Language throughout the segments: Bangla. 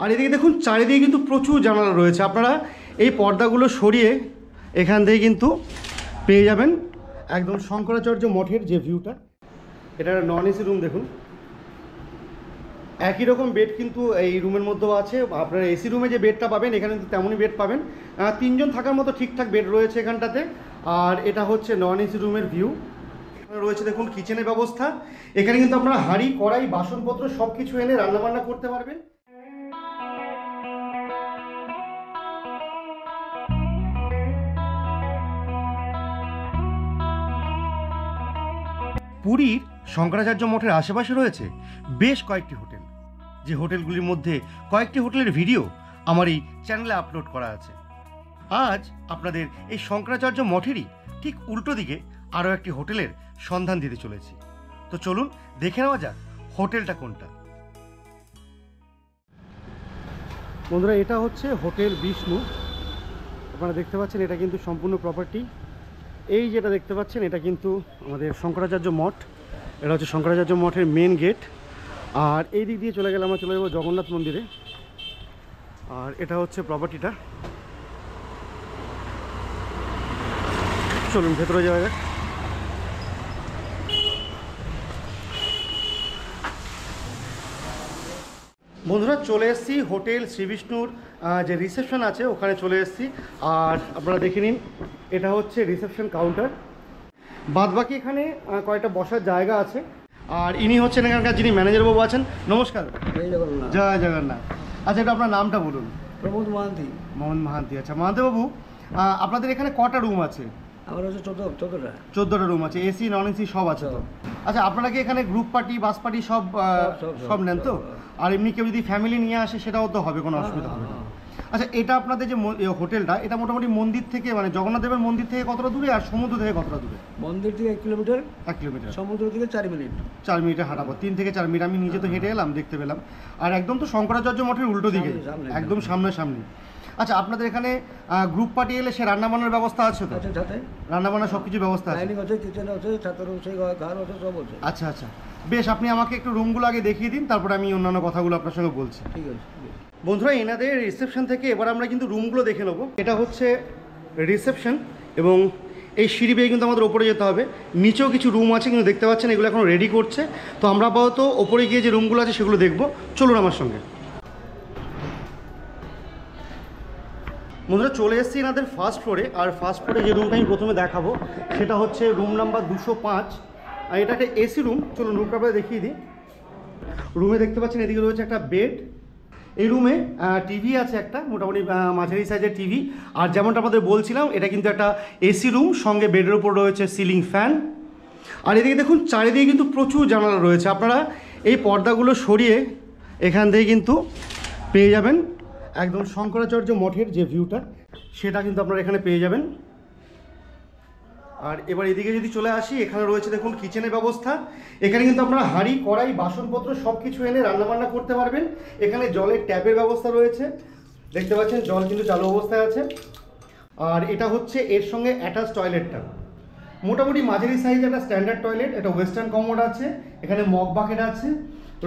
আর এদিকে দেখুন চারিদিকে কিন্তু প্রচুর জানালা রয়েছে। আপনারা এই পর্দাগুলো সরিয়ে এখান থেকে কিন্তু পেয়ে যাবেন একদম শঙ্করাচার্য মঠের যে ভিউটা। এটা নন এসি রুম। দেখুন একই রকম বেড কিন্তু এই রুমের মধ্যেও আছে। আপনারা এসি রুমে যে বেডটা পাবেন এখানে কিন্তু তেমনই বেড পাবেন। 3 জন থাকার মতো ঠিকঠাক বেড রয়েছে এখানটাতে। আর এটা হচ্ছে নন এসি রুমের ভিউ। এখানে রয়েছে দেখুন কিচেনের ব্যবস্থা। এখানে কিন্তু আপনারা হাঁড়ি কড়াই বাসনপত্র সব কিছু এনে রান্নাবান্না করতে পারবেন। পুরীর শঙ্করাচার্য মঠের আশেপাশে রয়েছে বেশ কয়েকটি হোটেল, যে হোটেলগুলির মধ্যে কয়েকটি হোটেলের ভিডিও আমার এই চ্যানেলে আপলোড করা আছে। আজ আপনাদের এই শঙ্করাচার্য মঠেরই ঠিক উল্টো দিকে আরও একটি হোটেলের সন্ধান দিতে চলেছি। তো চলুন দেখে নেওয়া যাক হোটেলটা কোনটা। বন্ধুরা, এটা হচ্ছে হোটেল বিষ্ণু। আপনারা দেখতে পাচ্ছেন এটা কিন্তু সম্পূর্ণ প্রপার্টি। এই যেটা দেখতে পাচ্ছেন এটা কিন্তু আমাদের শঙ্করাচার্য মঠ। এটা হচ্ছে শঙ্করাচার্য মঠের মেন গেট। আর এই দিক দিয়ে চলে গেলে আমরা চলে যাবো জগন্নাথ মন্দিরে। আর এটা হচ্ছে প্রপার্টিটা। চলুন ভেতরে যাওয়া যাক। বন্ধুরা, চলে এসেছি হোটেল শ্রী বিষ্ণুর যে রিসেপশন আছে ওখানে চলে এসেছি। আর আপনারা দেখে নিন এটা হচ্ছে রিসেপশন কাউন্টার। বাদবাকি এখানে কয়েকটা বসার জায়গা আছে। আর ইনি হচ্ছেন এখানকার যিনি ম্যানেজার বাবু আছেন। নমস্কার। জয় জগন্নাথ। আচ্ছা, এটা আপনার নামটা বলুন। প্রমোদ মাহান্তি। মোহন মাহান্তি। আচ্ছা মাহান্তি বাবু, আপনাদের এখানে কটা রুম আছে? আমার হচ্ছে 14টা রুম আছে। এসি নন এসি সব আছে তো? আচ্ছা, আপনারা কি এখানে গ্রুপ পার্টি বাস পার্টি সব নেন তো? আর এমনি কেউ যদি ফ্যামিলি নিয়ে আসে সেটাও তো হবে, কোনো অসুবিধা হবে না? আচ্ছা, এটা আপনাদের যে হোটেলটা এটা মোটামুটি মন্দির থেকে মানে জগন্নাথ দেবের মন্দির থেকে কতটা দূরে আর সমুদ্র থেকে কতটা দূরে? মন্দির থেকে 1 কিলোমিটার। 1 কিলোমিটার। সমুদ্র থেকে 4 মিনিট। 4 মিনিটে হাঁটাবো। 3 থেকে 4 মিনিট। আমি নিজে তো হেঁটে এলাম, দেখতে পেলাম। আর একদম তো শঙ্করাচার্য মঠের উল্টো দিকে, একদম সামনাসামনি। আচ্ছা, আপনাদের এখানে গ্রুপ পার্টি এলে সে রান্নাবান্নার ব্যবস্থা আছে তো? রান্নাবান্না সব কিছু ব্যবস্থা আছে? কিচেন আছে, ছাত্র রসই ঘর আছে, সব আছে। আচ্ছা আচ্ছা, বেশ। আপনি আমাকে একটু রুমগুলো আগে দেখিয়ে দিন, তারপরে আমি অন্যান্য কথাগুলো আপনার সঙ্গে বলছি। ঠিক আছে বন্ধুরা, এনাদের রিসেপশন থেকে এবার আমরা কিন্তু রুমগুলো দেখে নেবো। এটা হচ্ছে রিসেপশন এবং এই সিঁড়ি বেয়ে কিন্তু আমাদের ওপরে যেতে হবে। নিচেও কিছু রুম আছে কিন্তু দেখতে পাচ্ছেন এগুলো এখন রেডি করছে। তো আমরা আপাতত ওপরে গিয়ে যে রুমগুলো আছে সেগুলো দেখবো। চলুন আমার সঙ্গে। বন্ধুরা, চলে এসেছি এনাদের ফার্স্ট ফ্লোরে। আর ফার্স্ট ফ্লোরে যে রুমটা আমি প্রথমে দেখাবো সেটা হচ্ছে রুম নাম্বার 205। আর এটা একটা এসি রুম। চলুন রুমটা আপনাদের দেখিয়ে দিই। রুমে দেখতে পাচ্ছেন এদিকে রয়েছে একটা বেড। এই রুমে টিভি আছে একটা, মোটামুটি মাঝারি সাইজের টিভি। আর যেমনটা আমাদের বলছিলাম এটা কিন্তু একটা এসি রুম, সঙ্গে বেডের উপর রয়েছে সিলিং ফ্যান। আর এদিকে দেখুন চারিদিকে কিন্তু প্রচুর জানালা রয়েছে। আপনারা এই পর্দাগুলো সরিয়ে এখান থেকে কিন্তু পেয়ে যাবেন একদম শঙ্করাচার্য মঠের যে ভিউটা, সেটা কিন্তু আপনারা এখানে পেয়ে যাবেন। আর এবার এদিকে যদি চলে আসি, এখানে রয়েছে দেখুন কিচেনের ব্যবস্থা। এখানে কিন্তু আপনারা হাঁড়ি কড়াই বাসনপত্র সব কিছু এনে রান্নাবান্না করতে পারবেন। এখানে জলের ট্যাপের ব্যবস্থা রয়েছে, দেখতে পাচ্ছেন জল কিন্তু চালু অবস্থায় আছে। আর এটা হচ্ছে এর সঙ্গে অ্যাটাচ টয়লেটটা, মোটামুটি মাঝারি সাইজ একটা স্ট্যান্ডার্ড টয়লেট। এটা ওয়েস্টার্ন কমোড আছে, এখানে মগ বাকেট আছে,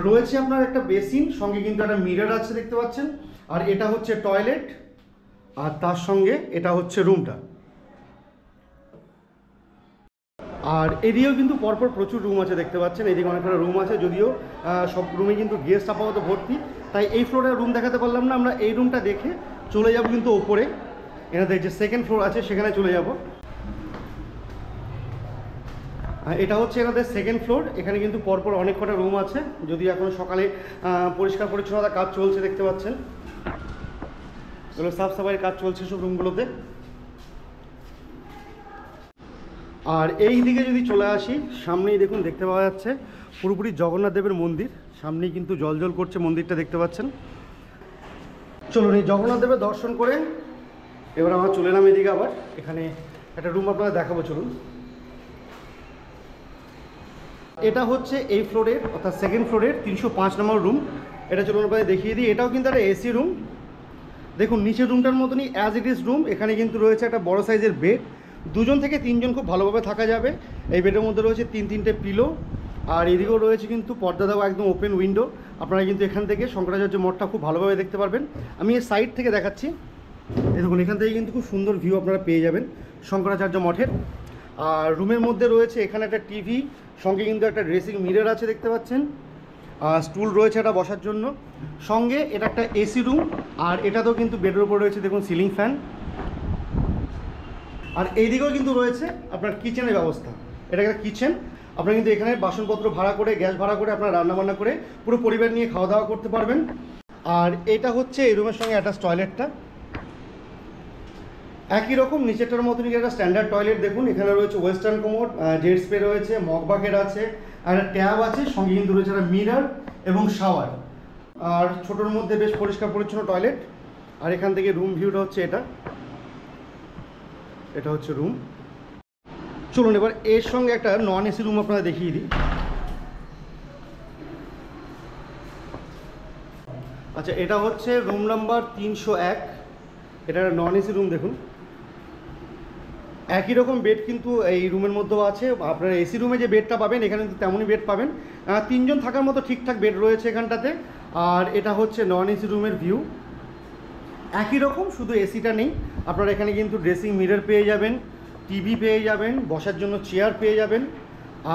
রয়েছে আপনার একটা বেসিন, সঙ্গে কিন্তু একটা মিরর আছে দেখতে পাচ্ছেন। আর এটা হচ্ছে টয়লেট, আর তার সঙ্গে এটা হচ্ছে রুমটা। আর এদিকেও কিন্তু পরপর প্রচুর রুম আছে দেখতে পাচ্ছেন। এদিকে অনেকটা রুম আছে, যদিও সব রুমে কিন্তু গেস্ট আপাতত ভর্তি, তাই এই ফ্লোরে রুম দেখাতে পারলাম না। আমরা এই রুমটা দেখে চলে যাব কিন্তু ওপরে, এনাদের যে সেকেন্ড ফ্লোর আছে সেখানে চলে যাব। এটা হচ্ছে এনাদের সেকেন্ড ফ্লোর। এখানে কিন্তু পরপর অনেক কটা রুম আছে, যদি এখন সকালে পরিষ্কার পরিচ্ছন্নতার কাজ চলছে দেখতে পাচ্ছেন। এগুলো সাফ সাফাইয়ের কাজ চলছে সব রুমগুলোতে। আর এই দিকে যদি চলে আসি, সামনেই দেখুন দেখতে পাওয়া যাচ্ছে পুরোপুরি জগন্নাথ দেবের মন্দির। সামনেই কিন্তু জল করছে মন্দিরটা, দেখতে পাচ্ছেন। চলুন এই জগন্নাথ দেবের দর্শন করে এবার আমরা চলে এলাম এদিকে। আবার এখানে একটা রুম আপনারা দেখাবো, চলুন। এটা হচ্ছে এই ফ্লোরের অর্থাৎ সেকেন্ড ফ্লোরের 305 নম্বর রুম। এটা চলুন আপনাদের দেখিয়ে দিই। এটাও কিন্তু একটা এসি রুম। দেখুন নিচের রুমটার মতনই অ্যাজ ইট ইজ রুম। এখানে কিন্তু রয়েছে একটা বড় সাইজের বেড, 2 জন থেকে 3 জন খুব ভালোভাবে থাকা যাবে। এই বেডের মধ্যে রয়েছে 3-3টে পিলো। আর এদিকেও রয়েছে কিন্তু পর্দা দেওয়া একদম ওপেন উইন্ডো। আপনারা কিন্তু এখান থেকে শঙ্করাচার্য মঠটা খুব ভালোভাবে দেখতে পারবেন। আমি এই সাইড থেকে দেখাচ্ছি, এই দেখুন এখান থেকে কিন্তু খুব সুন্দর ভিউ আপনারা পেয়ে যাবেন শঙ্করাচার্য মঠের। আর রুমের মধ্যে রয়েছে এখানে একটা টিভি, সঙ্গে কিন্তু একটা ড্রেসিং মিরর আছে দেখতে পাচ্ছেন, আর স্টুল রয়েছে এটা বসার জন্য। সঙ্গে এটা একটা এসি রুম, আর এটাতেও কিন্তু বেডের উপর রয়েছে দেখুন সিলিং ফ্যান। আর এইদিকেও কিন্তু রয়েছে আপনার কিচেনের ব্যবস্থা, এটা একটা কিচেন। আপনারা কিন্তু এখানে বাসনপত্র ভাড়া করে, গ্যাস ভাড়া করে আপনারা রান্নাবান্না করে পুরো পরিবার নিয়ে খাওয়া দাওয়া করতে পারবেন। আর এটা হচ্ছে এই রুমের সঙ্গে অ্যাটাচ টয়লেটটা, একই রকম নিচেরটার মতনই একটা স্ট্যান্ডার্ড টয়লেট। দেখুন এখানে রয়েছে ওয়েস্টার্ন কমোড, জেট স্প্রে রয়েছে, মগ বাকেট আছে, আর একটা ট্যাব আছে, সঙ্গে কিন্তু রয়েছে একটা মিরর এবং শাওয়ার। আর ছোটোর মধ্যে বেশ পরিষ্কার পরিচ্ছন্ন টয়লেট। আর এখান থেকে রুম ভিউটা হচ্ছে এটা হচ্ছে রুম। চলুন এবার এর সঙ্গে একটা নন এসি রুম আপনারা দেখিয়ে দিই। আচ্ছা, এটা হচ্ছে রুম নাম্বার 301, এটা নন এসি রুম। দেখুন একই রকম বেড কিন্তু এই রুমের মধ্যেও আছে। আপনারা এসি রুমে যে বেডটা পাবেন এখানে কিন্তু তেমনই বেড পাবেন, 3 জন থাকার মতো ঠিকঠাক বেড রয়েছে এখানটাতে। আর এটা হচ্ছে নন এসি রুমের ভিউ, একই রকম, শুধু এসিটা নেই। আপনারা এখানে কিন্তু ড্রেসিং মিরর পেয়ে যাবেন, টিভি পেয়ে যাবেন, বসার জন্য চেয়ার পেয়ে যাবেন,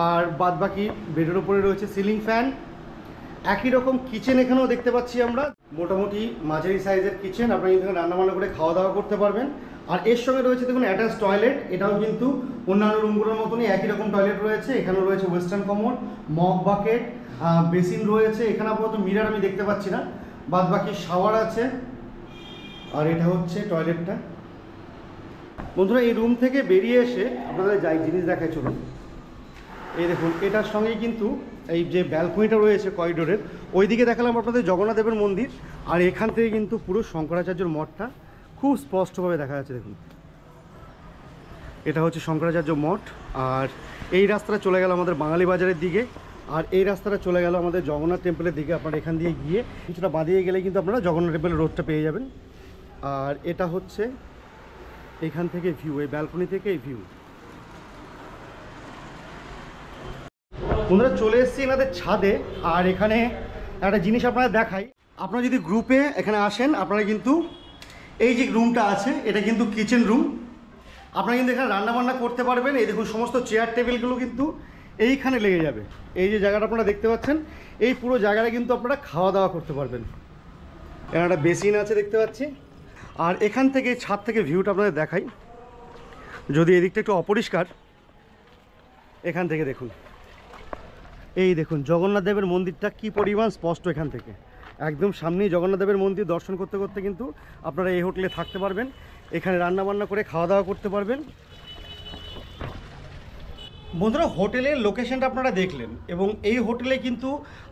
আর বাদবাকি বেডের উপরে রয়েছে সিলিং ফ্যান। একই রকম কিচেন এখানেও দেখতে পাচ্ছি আমরা, মোটামুটি মাঝারি সাইজের কিচেন। আপনারা কিন্তু রান্নাবান্না করে খাওয়া দাওয়া করতে পারবেন। আর এর সঙ্গে রয়েছে দেখুন অ্যাটাচ টয়লেট, এটাও কিন্তু অন্যান্য রুমগুলোর মতনই একই রকম টয়লেট রয়েছে। এখানেও রয়েছে western commode, mug bucket, basin রয়েছে। এখানে আপাতত মিরর আমি দেখতে পাচ্ছি না, বাদবাকি শাওয়ার আছে। আর এটা হচ্ছে টয়লেটটা। বন্ধুরা এই রুম থেকে বেরিয়ে এসে আপনাদের যাই জিনিস দেখায় চলুন। এই দেখুন এটার সঙ্গে কিন্তু এই যে ব্যালকনিটা রয়েছে করিডোরের, ওইদিকে দেখালাম আপনাদের জগন্নাথ দেবের মন্দির। আর এখান থেকে কিন্তু পুরো শঙ্করাচার্যর মঠটা খুব স্পষ্টভাবে দেখা যাচ্ছে। দেখুন এটা হচ্ছে শঙ্করাচার্য মঠ। আর এই রাস্তাটা চলে গেল আমাদের বাঙালি বাজারের দিকে, আর এই রাস্তাটা চলে গেল আমাদের জগন্নাথ টেম্পলের দিকে। আপনারা এখান দিয়ে গিয়ে কিছুটা বাঁধিয়ে গেলে কিন্তু আপনারা জগন্নাথ টেম্পলের রোডটা পেয়ে যাবেন। আর এটা হচ্ছে এখান থেকে ভিউ, এই ব্যালকনি থেকে এই ভিউ। বন্ধুরা চলে এসেছি এনাদের ছাদে। আর এখানে একটা জিনিস আপনারা দেখাই, আপনারা যদি গ্রুপে এখানে আসেন আপনারা কিন্তু এই যে রুমটা আছে এটা কিন্তু কিচেন রুম। আপনারা কিন্তু এখানে রান্নাবান্না করতে পারবেন। এই দেখুন সমস্ত চেয়ার টেবিলগুলো কিন্তু এইখানে লেগে যাবে। এই যে জায়গাটা আপনারা দেখতে পাচ্ছেন, এই পুরো জায়গাটা কিন্তু আপনারা খাওয়া দাওয়া করতে পারবেন। এখানে একটা বেসিন আছে দেখতে পাচ্ছি। আর এখান থেকে ছাদ থেকে ভিউটা আপনাদের দেখাই, যদি এদিকটা একটু অপরিষ্কার, এখান থেকে দেখুন, এই দেখুন জগন্নাথ দেবের মন্দিরটা কি পরিমাণ স্পষ্ট। এখান থেকে একদম সামনেই জগন্নাথ দেবের মন্দির। দর্শন করতে করতে কিন্তু আপনারা এই হোটেলে থাকতে পারবেন, এখানে রান্নাবান্না করে খাওয়া দাওয়া করতে পারবেন। বন্ধুরা হোটেলের লোকেশনটা আপনারা দেখলেন, এবং এই হোটেলে কিন্তু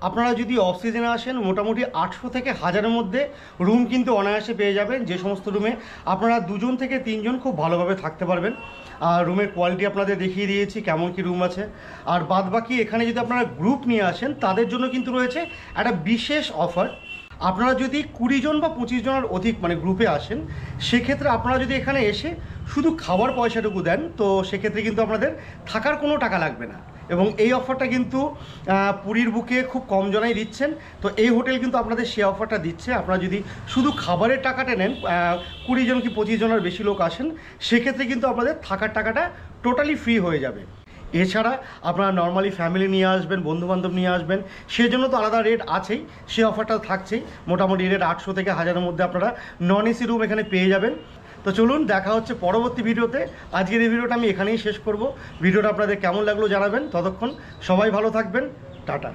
আপনারা যদি অফ সিজনে আসেন মোটামুটি 800 থেকে 1000-এর মধ্যে রুম কিন্তু অনায়াসে পেয়ে যাবেন, যে সমস্ত রুমে আপনারা 2 জন থেকে 3 জন খুব ভালোভাবে থাকতে পারবেন। আর রুমের কোয়ালিটি আপনাদের দেখিয়ে দিয়েছি কেমন কি রুম আছে। আর বাদবাকি এখানে যদি আপনারা গ্রুপ নিয়ে আসেন তাদের জন্য কিন্তু রয়েছে একটা বিশেষ অফার। আপনারা যদি 20 জন বা 25 জনের অধিক মানে গ্রুপে আসেন, সেক্ষেত্রে আপনারা যদি এখানে এসে শুধু খাবার পয়সাটুকু দেন, তো সেক্ষেত্রে কিন্তু আপনাদের থাকার কোনো টাকা লাগবে না। এবং এই অফারটা কিন্তু পুরীর বুকে খুব কম জনাই দিচ্ছেন। তো এই হোটেল কিন্তু আপনাদের সেই অফারটা দিচ্ছে। আপনারা যদি শুধু খাবারের টাকাটা নেন, 20 জন কি 25 জনের বেশি লোক আসেন, সেক্ষেত্রে কিন্তু আপনাদের থাকার টাকাটা টোটালি ফ্রি হয়ে যাবে। এছাড়া আপনারা নর্মালি ফ্যামিলি নিয়ে আসবেন, বন্ধুবান্ধব নিয়ে আসবেন, সেজন্য তো আলাদা রেট আছেই, সেই অফারটা থাকছেই। মোটামুটি রেট 800 থেকে 1000-এর মধ্যে আপনারা নন এসি রুম এখানে পেয়ে যাবেন। তো চলুন দেখা হচ্ছে পরবর্তী ভিডিওতে। আজকের এই ভিডিওটা আমি এখানেই শেষ করব। ভিডিওটা আপনাদের কেমন লাগলো জানাবেন। ততক্ষণ সবাই ভালো থাকবেন, টাটা।